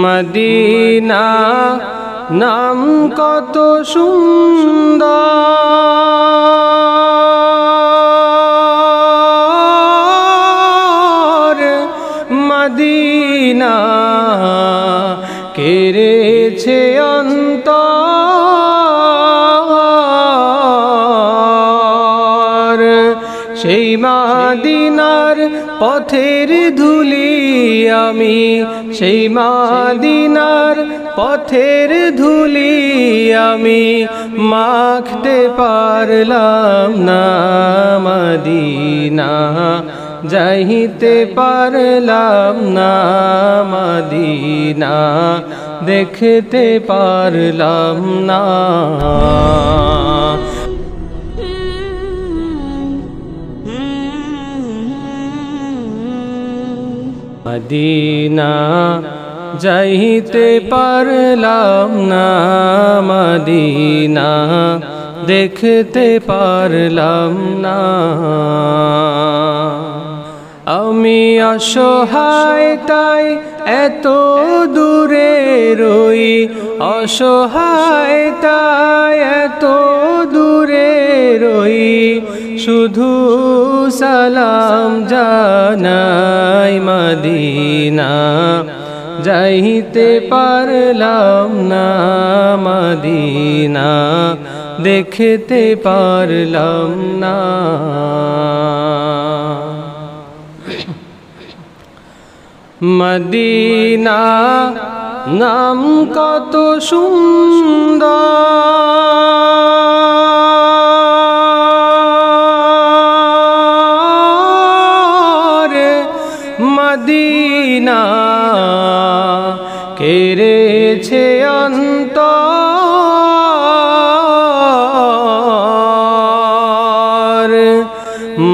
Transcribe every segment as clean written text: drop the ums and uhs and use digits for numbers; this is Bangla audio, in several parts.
মদিনা নাম কত সুন্দর, মদিনা কেড়েছে অন্তর। সেই মদিনার পথের ধুলি আমি, সেই মদিনার পথের ধুলি আমি মাখতে পারলাম না, মদিনা যাইতে পারলাম না, মদিনা দেখতে পারলাম না। মদিনা যাইতে পারলাম না, মদিনা দেখতে পারলাম না। আমি অসহায় তাই এত দূরে রই, অসহায় তাই এত দূরে রই, শুধু সালাম জানাই, মদিনা যাইতে পারলাম না, মদিনা দেখতে পারলাম না। মদিনা নাম কত সুন্দর, মদিনা কেড়েছে অন্তর।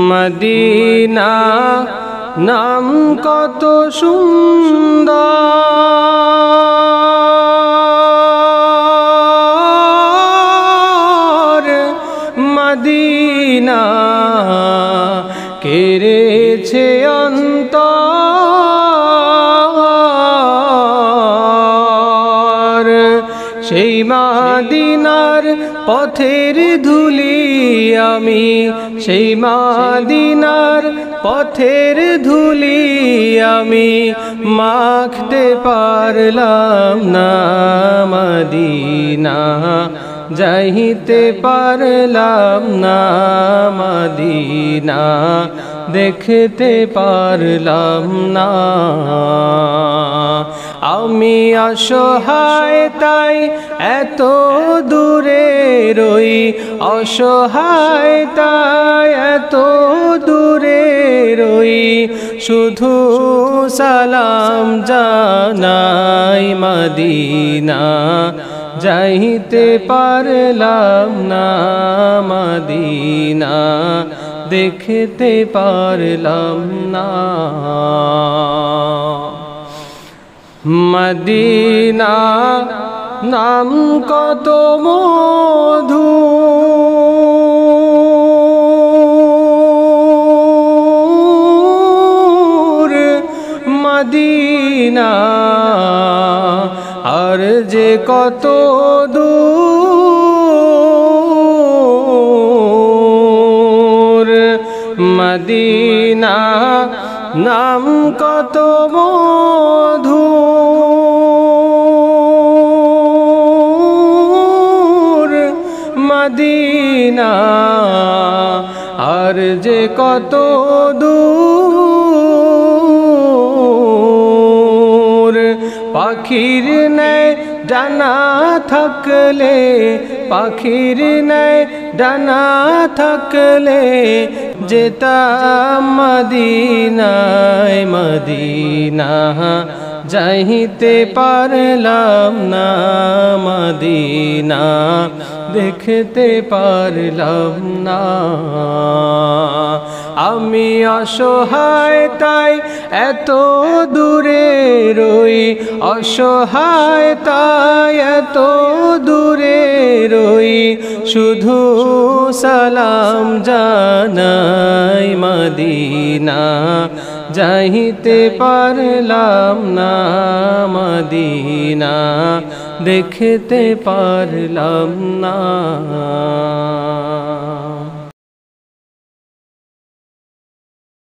মদিনা নাম কত সুন্দর, মদিনা কেড়েছে অন্তর। সেই মদিনার পথের ধুলি আমি, সেই মদিনার পথের ধুলি আমি মাখতে পারলাম না, মদিনা যাইতে পারলাম না, মদিনা দেখতে পারলাম না। আমি অসহায় তাই এত দূরে রই, অসহায় তাই এত দূরে রই, শুধু সালাম জানাই, মদিনা যাইতে পারলাম না, মদিনা দেখতে পারলাম না। মদিনা নাম কত মধুর, মদিনা আর যে কত দূর, মদিনা নাম কত মধুর, মদিনা আর যে কত দূর। পাখির ন্যায় ডানা থাকলে, পাখির ন্যায় ডানা থাকলে যেতাম মদিনায়, মদিনা যাইতে পারলাম না, মদিনা দেখতে পারলাম না। আমি অসহায় তাই এত দূরে রই, অসহায় তাই এত দূরে রই, শুধু সালাম জানাই, মদিনা যাইতে পারলাম না মদিনা দেখতে পারলাম না